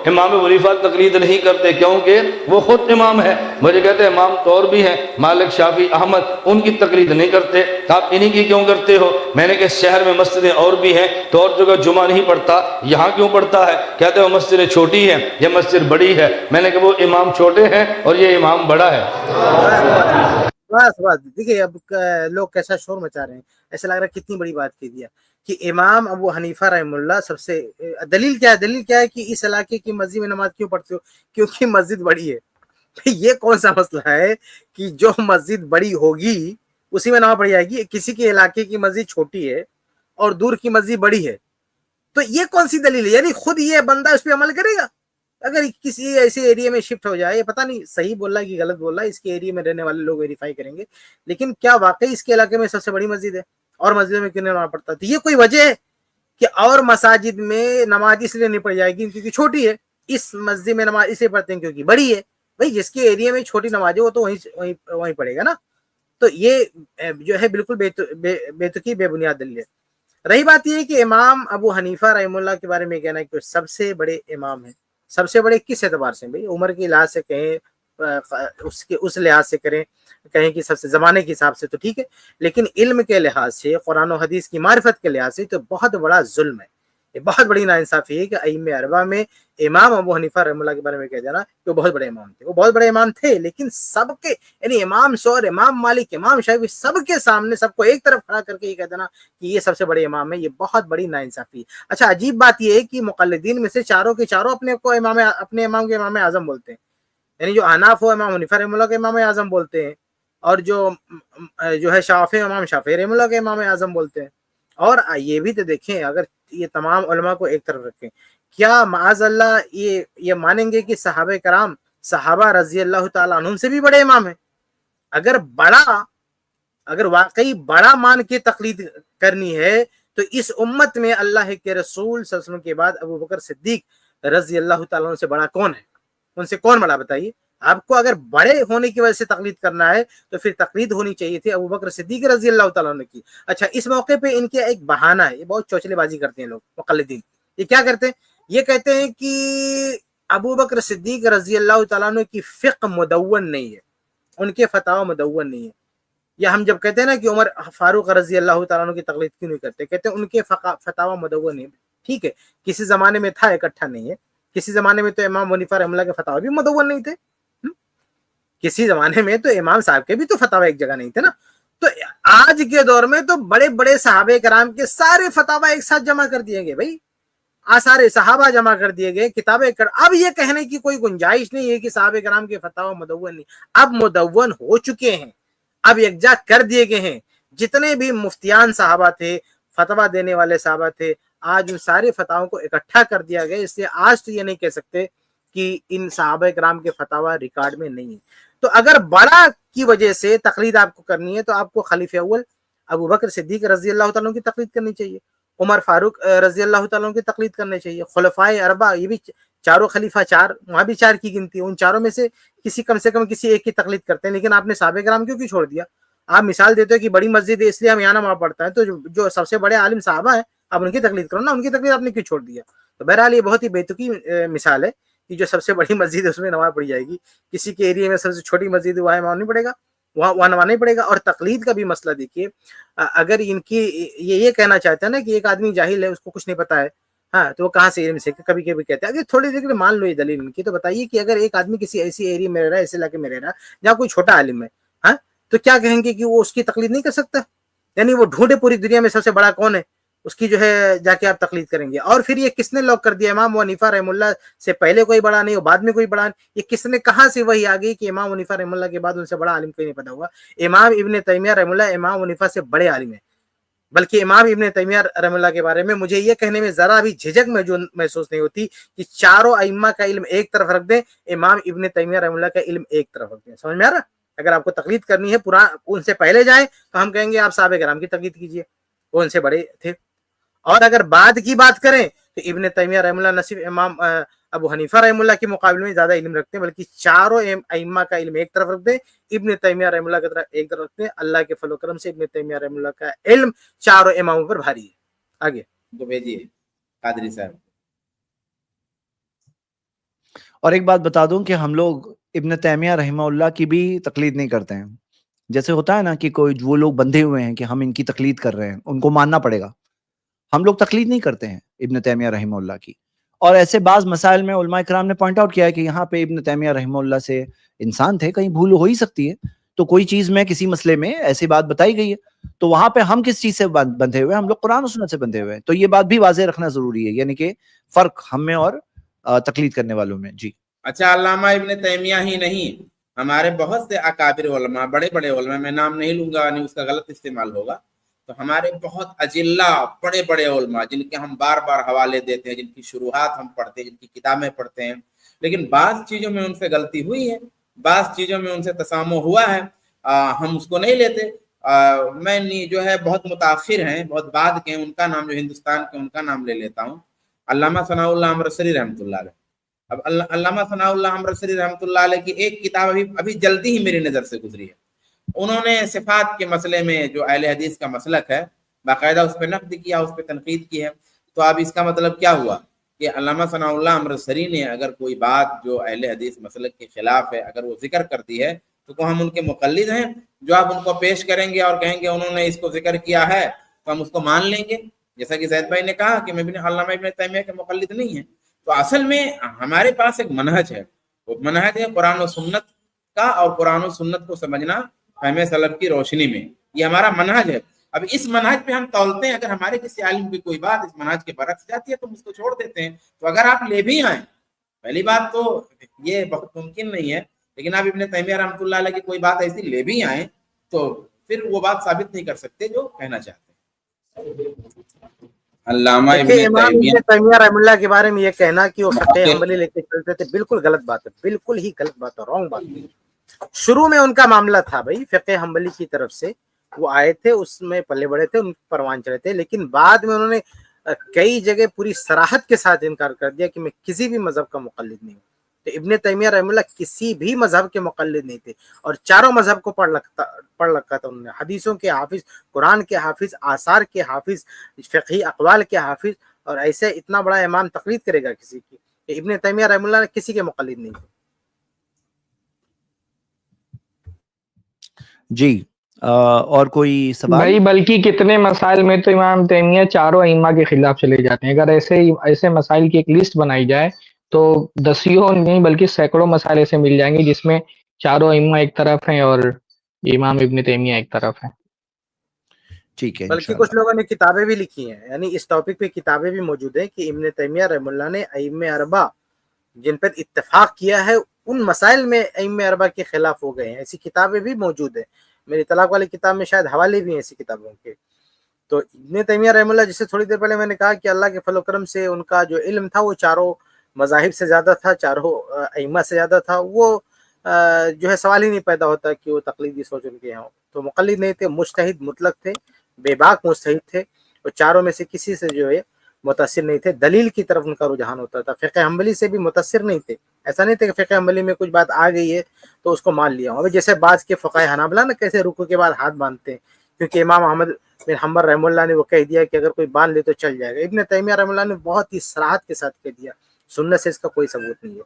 امام ابو حنیفہ تقلید نہیں کرتے کیونکہ وہ خود امام ہے. مجھے کہتے ہیں امام تو اور بھی ہیں، مالک، شافعی، احمد، ان کی تقلید نہیں کرتے، آپ انہی کی کیوں کرتے ہو؟ میں نے کہ شہر میں مسجدیں اور بھی ہیں تو اور جگہ جمعہ نہیں پڑھتا، یہاں کیوں پڑھتا ہے؟ کہتے ہیں وہ مسجد چھوٹی ہے، یہ مسجد بڑی ہے. میں نے کہ وہ امام چھوٹے ہیں اور یہ امام بڑا ہے. بس دیکھیے اب لوگ کیسا شور مچا رہے ہیں، ایسا لگ رہا ہے کتنی بڑی بات کی دیا کہ امام ابو حنیفہ رحمہ اللہ سب سے دلیل کیا ہے کہ اس علاقے کی مسجد میں نماز کیوں پڑھتے ہو؟ کیونکہ مسجد بڑی ہے. یہ کون سا مسئلہ ہے کہ جو مسجد بڑی ہوگی اسی میں نماز پڑھی جائے گی؟ کسی کے علاقے کی مسجد چھوٹی ہے اور دور کی مسجد بڑی ہے، تو یہ کون سی دلیل ہے؟ یعنی خود یہ بندہ اس پہ عمل کرے گا؟ اگر کسی ایسے ایریا میں شفٹ ہو جائے، پتہ نہیں صحیح بول رہا ہے کہ غلط بول رہا ہے، اس کے ایریا میں رہنے والے لوگ ویریفائی کریں گے، لیکن کیا واقعی اس کے علاقے میں سب سے بڑی مسجد ہے اور مسجدوں میں کیوں نہیں نماز پڑھتا؟ تو یہ کوئی وجہ ہے کہ اور مساجد میں نماز اس لیے نہیں پڑھی جائے گی کیونکہ چھوٹی ہے، اس مسجد میں نماز اس لیے پڑھتے ہیں کیونکہ بڑی ہے؟ بھائی جس کے ایریا میں چھوٹی نماز ہے وہ تو وہیں پڑھے گا نا. تو یہ جو ہے بالکل بے تکی بے بنیاد دلیل ہے. رہی بات یہ ہے کہ امام ابو حنیفہ رحمہ اللہ کے بارے میں کہنا ہے کہ سب سے بڑے امام ہیں. سب سے بڑے کس اعتبار سے؟ بھائی عمر کے لحاظ سے کہیں، اس لحاظ سے کہیں کہ سب سے زمانے کے حساب سے تو ٹھیک ہے، لیکن علم کے لحاظ سے، قرآن و حدیث کی معرفت کے لحاظ سے تو بہت بڑا ظلم ہے، یہ بہت بڑی ناانصافی ہے کہ ائمہ اربعہ میں امام ابو حنیفہ رحمہ اللہ کے بارے میں کہہ دینا کہ وہ بہت بڑے امام تھے. وہ بہت بڑے امام تھے، لیکن سب کے یعنی امام شور، امام مالک، امام شافعی، سب کے سامنے سب کو ایک طرف کھڑا کر کے یہ کہہ دینا کہ یہ سب سے بڑے امام ہے، یہ بہت بڑی ناانصافی ہے. اچھا عجیب بات یہ ہے کہ مقلدین میں سے چاروں کے چاروں اپنے امام کے امام اعظم بولتے ہیں. یعنی جو حناف ہو امام حنیفہ رحمہ اللہ کے امام اعظم بولتے ہیں، اور جو ہے شافعی امام شافعی رحمہ اللہ کے امام اعظم بولتے ہیں. اور یہ بھی تو دیکھیں، اگر یہ تمام علماء کو ایک طرف رکھیں، کیا معاذ اللہ یہ مانیں گے کہ صحابہ کرام، صحابہ رضی اللہ تعالیٰ عنہم سے بھی بڑے امام ہیں؟ اگر واقعی بڑا مان کے تقلید کرنی ہے تو اس امت میں اللہ کے رسول صلی اللہ علیہ وسلم کے بعد ابو بکر صدیق رضی اللہ تعالیٰ عنہ سے بڑا کون ہے؟ ان سے کون بڑا بتائیے؟ آپ کو اگر بڑے ہونے کی وجہ سے تقلید کرنا ہے تو پھر تقلید ہونی چاہیے تھی ابو بکر صدیق رضی اللہ تعالیٰ عنہ کی. اچھا اس موقع پہ ان کے ایک بہانہ ہے، یہ بہت چوچلے بازی کرتے ہیں لوگ مقلدین. یہ کیا کرتے ہیں؟ یہ کہتے ہیں کہ ابو بکر صدیق رضی اللہ تعالیٰ عنہ کی فقہ مدون نہیں ہے، ان کے فتاوی مدون نہیں ہے. یا ہم جب کہتے ہیں نا کہ عمر فاروق رضی اللہ تعالیٰ عنہ کی تقلید کیوں نہیں کرتے، کہتے ہیں ان کے فتاوی مدون نہیں. ٹھیک ہے، کسی زمانے میں تھا، اکٹھا نہیں ہے. کسی زمانے میں تو امام حنیفہ رحمہ اللہ کے فتاوی بھی مدون نہیں تھے. کسی زمانے میں تو امام صاحب کے بھی تو فتاوی ایک جگہ نہیں تھے نا. تو آج کے دور میں تو بڑے بڑے صحابہ کرام کے سارے فتاوی ایک ساتھ جمع کر دیے گئے. بھائی آثار صحابہ جمع کر دیے گئے، کتابیں اب یہ کہنے کی کوئی گنجائش نہیں ہے کہ صحابہ کرام کے فتاوی مدون نہیں. اب مدون ہو چکے ہیں، اب یکجا کر دیے گئے ہیں. جتنے بھی مفتیان صحابہ تھے، فتویٰ دینے والے صحابہ تھے، آج ان سارے فتاووں کو اکٹھا کر دیا گیا. اس لیے آج تو یہ نہیں کہہ سکتے کہ ان صحابہ کرام کے فتاوی ریکارڈ میں نہیں ہے. تو اگر بڑا کی وجہ سے تقلید آپ کو کرنی ہے تو آپ کو خلیفہ اول ابو بکر صدیق رضی اللہ تعالیٰ کی تقلید کرنی چاہیے، عمر فاروق رضی اللہ تعالیٰ کی تقلید کرنی چاہیے، خلفائے اربعہ، یہ بھی چاروں خلیفہ، چار، وہاں بھی چار کی گنتی ہے، ان چاروں میں سے کم سے کم کسی ایک کی تقلید کرتے ہیں. لیکن آپ نے صحابہ کرام کیوں چھوڑ دیا؟ آپ مثال دیتے ہو کہ بڑی مسجد ہے اس لیے ہم یہاں نماز پڑھتا ہے، تو جو سب سے بڑے عالم صحابہ ہیں آپ ان کی تقلید کرو نا، ان کی تقلید آپ نے کیوں چھوڑ دیا؟ تو بہرحال یہ بہت ہی بیتکی مثال ہے کہ جو سب سے بڑی مسجد ہے اس میں نماز پڑھی جائے گی، کسی کے ایریا میں سب سے چھوٹی مسجد ہے وہاں نماز نہیں پڑے گا، وہاں نماز نہیں پڑے گا. اور تقلید کا بھی مسئلہ دیکھیے، اگر ان کی یہ کہنا چاہتے ہیں نا کہ ایک آدمی جاہل ہے، اس کو کچھ نہیں پتا ہے، ہاں تو وہ کہاں سے علم سے؟ کبھی کبھی کہتے ہیں اگر تھوڑی دیر کے مان لو یہ دلیل ان کی، تو بتائیے کہ اگر ایک آدمی کسی ایسی ایریا میں رہ رہا ہے، ایسے علاقے میں رہ رہا ہے جہاں کوئی چھوٹا عالم ہے، ہاں تو کیا کہیں گے کہ وہ اس کی تقلید نہیں کر سکتا؟ یعنی وہ ڈھونڈے پوری دنیا میں سب سے بڑا کون ہے، اس کی جو ہے جا کے آپ تقلید کریں گے. اور پھر یہ کس نے لاک کر دیا؟ امام حنیفہ رحمہ اللہ سے پہلے کوئی بڑا نہیں اور بعد میں کوئی بڑا نہیں. یہ کس نے کہاں سے وہی آ گئی کہ امام حنیفہ رحمہ اللہ کے بعد ان سے بڑا عالم کوئی نہیں پیدا ہوا؟ امام ابن تیمیہ رحمہ اللہ امام حنیفہ سے بڑے عالم ہیں. بلکہ امام ابن تیمیہ رحمہ اللہ کے بارے میں مجھے یہ کہنے میں ذرا بھی جھجک محسوس نہیں ہوتی کہ چاروں ائمہ کا علم ایک طرف رکھ دیں، امام ابن تیمیہ رحمہ اللہ کا علم ایک طرف رکھ دیں. سمجھ میں آ رہا؟ اگر آپ کو تقلید کرنی ہے ان سے پہلے جائیں تو ہم کہیں گے آپ صحابہ کرام کی تقلید کیجیے، وہ ان سے بڑے تھے. اور اگر بعد کی بات کریں تو ابن تیمیہ رحمہ اللہ نہ صرف امام ابو حنیفہ رحمہ اللہ کے مقابلے میں زیادہ علم رکھتے ہیں، بلکہ چاروں ائمہ کا علم ایک طرف رکھ دیں، ابن تیمیہ رحمہ اللہ کی طرف ایک طرف رکھتے ہیں. اللہ کے فضل و کرم سے ابن تیمیہ رحمہ اللہ کا علم چاروں اماموں پر بھاری ہے. آگے تو بھیجیے قادری صاحب. اور ایک بات بتا دوں کہ ہم لوگ ابن تیمیہ رحمہ اللہ کی بھی تقلید نہیں کرتے ہیں. جیسے ہوتا ہے نا کہ کوئی وہ لوگ بندھے ہوئے ہیں کہ ہم ان کی تقلید کر رہے ہیں, ان کو ماننا پڑے گا. ہم لوگ تقلید نہیں کرتے ہیں ابن تیمیہ رحمہ اللہ کی. اور ایسے بعض مسائل میں علماء کرام نے پوائنٹ آؤٹ کیا ہے کہ یہاں پہ ابن تیمیہ رحمہ اللہ سے انسان تھے, کہیں بھول ہو ہی سکتی ہے, تو کوئی چیز میں کسی مسئلے میں ایسی بات بتائی گئی ہے, تو وہاں پہ ہم کس چیز سے بندھے ہوئے ہیں؟ ہم لوگ قرآن و سنت سے بندھے ہوئے ہیں. تو یہ بات بھی واضح رکھنا ضروری ہے, یعنی کہ فرق ہم میں اور تقلید کرنے والوں میں. جی اچھا, علامہ ابن تیمیہ ہی نہیں, ہمارے بہت سے اکابر علماء, بڑے بڑے علماء, میں نام نہیں لوں گا نہیں اس کا غلط استعمال ہوگا, تو ہمارے بہت اجلہ بڑے بڑے علماء جن کے ہم بار بار حوالے دیتے ہیں, جن کی شروحات ہم پڑھتے ہیں, جن کی کتابیں پڑھتے ہیں, لیکن بعض چیزوں میں ان سے غلطی ہوئی ہے, بعض چیزوں میں ان سے تسامح ہوا ہے, ہم اس کو نہیں لیتے. میں جو ہے بہت متاثر ہیں, بہت بعد کے ہیں, ان کا نام جو ہندوستان کے, ان کا نام لے لیتا ہوں, علامہ ثناء اللہ امرتسری رحمۃ اللہ علیہ. اب علامہ ثناء اللہ امرتسری رحمۃ اللہ علیہ کی ایک کتاب ابھی جلدی ہی میری نظر سے گزری ہے. انہوں نے صفات کے مسئلے میں جو اہل حدیث کا مسلک ہے باقاعدہ اس پہ نقد کیا, اس پہ تنقید کی ہے. تو اب اس کا مطلب کیا ہوا کہ علامہ ثناء اللہ امرتسری نے اگر کوئی بات جو اہل حدیث مسلک کے خلاف ہے اگر وہ ذکر کرتی ہے تو ہم ان کے مقلد ہیں, جو آپ ان کو پیش کریں گے اور کہیں گے انہوں نے اس کو ذکر کیا ہے تو ہم اس کو مان لیں گے, جیسا کہ زید بھائی نے کہا کہ میں علامہ ابن تیمیہ کے مقلد نہیں ہیں. تو اصل میں ہمارے پاس ایک منہج ہے, وہ منہج ہے قرآن و سنت کا, اور قرآن و سنت کو سمجھنا فہم سلف کی روشنی میں, یہ ہمارا منہج ہے. اب اس منہج پہ ہم تولتے ہیں, اگر ہمارے کسی عالم کی کوئی بات اس منہج کے برعکس جاتی ہے تو ہم اس کو چھوڑ دیتے ہیں. تو اگر آپ لے بھی آئیں, پہلی بات تو یہ بہت ممکن نہیں ہے, لیکن آپ ابن تیمیہ رحمۃ اللہ علیہ کی کوئی بات ایسی لے بھی آئیں تو پھر وہ بات ثابت نہیں کر سکتے جو کہنا چاہتے ہیں. علامہ امام ابن تیمیہ رحمہ اللہ کے بارے میں یہ کہنا کہ وہ فقہ حنبلی لے کے چلتے تھے, بالکل غلط بات ہے, بالکل ہی غلط بات ہے, رانگ بات ہے. شروع میں ان کا معاملہ تھا بھائی فقہ حنبلی کی طرف سے, وہ آئے تھے, اس میں پلے بڑے تھے, ان پروان چڑھے تھے, لیکن بعد میں انہوں نے کئی جگہ پوری صراحت کے ساتھ انکار کر دیا کہ میں کسی بھی مذہب کا مقلد نہیں ہوں. تو ابن تیمیہ رحمہ اللہ کسی بھی مذہب کے مقلد نہیں تھے, اور چاروں مذہب کو پڑھ رکھا تھا انہوں نے. حدیثوں کے حافظ, قرآن کے حافظ, آثار کے حافظ, فقہی اقوال کے حافظ, اور ایسے اتنا بڑا امام تقلید کرے گا کسی کی, کہ ابن تیمیہ رحمہ اللہ کسی کے مقلد نہیں تھے. جی اور کوئی سوال بھائی؟ بلکہ کتنے مسائل میں تو امام تیمیہ چاروں ائمہ کے خلاف چلے جاتے ہیں. اگر ایسے مسائل کی ایک لسٹ بنائی جائے تو دسیوں نہیں بلکہ سینکڑوں مسائل ایسے مل جائیں گے جس میں چاروں ائمہ ایک طرف ہیں اور امام ابن تیمیہ ایک طرف ہیں. ٹھیک ہے, بلکہ کچھ لوگوں نے کتابیں بھی لکھی ہیں, یعنی اس ٹاپک پہ کتابیں بھی موجود ہیں کہ ابن تیمیہ رحمہ اللہ نے ائمہ اربعہ جن پر اتفاق کیا ہے ان مسائل میں ائمہ اربعہ کے خلاف ہو گئے ہیں. ایسی کتابیں بھی موجود ہیں, میری طلاق والی کتاب میں شاید حوالے بھی ہیں ایسی کتابوں کے. تو ابن تیمیہ رحمہ اللہ, جسے تھوڑی دیر پہلے میں نے کہا کہ اللہ کے فضل و کرم سے ان کا جو علم تھا وہ چاروں مذاہب سے زیادہ تھا, چاروں ائمہ سے زیادہ تھا, وہ جو ہے سوال ہی نہیں پیدا ہوتا کہ وہ تقلیدی سوچ ان کے ہوں. تو مقلد نہیں تھے, مجتہد مطلق تھے, بے باک مجتہد تھے, اور چاروں میں سے کسی سے جو ہے متاثر نہیں تھے. دلیل کی طرف ان کا رجحان ہوتا تھا, فقہ حنبلی سے بھی متاثر نہیں تھے. ایسا نہیں تھا کہ فقہ حنبلی میں کچھ بات آ گئی ہے تو اس کو مان لیا. ابھی جیسے بعض کے فقہ حنابلہ نا کیسے رکوع کے بعد ہاتھ باندھتے ہیں, کیونکہ امام احمد بن حنبل رحمہ اللہ نے وہ کہہ دیا کہ اگر کوئی باندھ لے تو چل جائے گا. ابن تیمیہ رحمہ اللہ نے بہت ہی صراحت کے ساتھ کہہ دیا, سنت سے اس کا کوئی ثبوت نہیں ہے.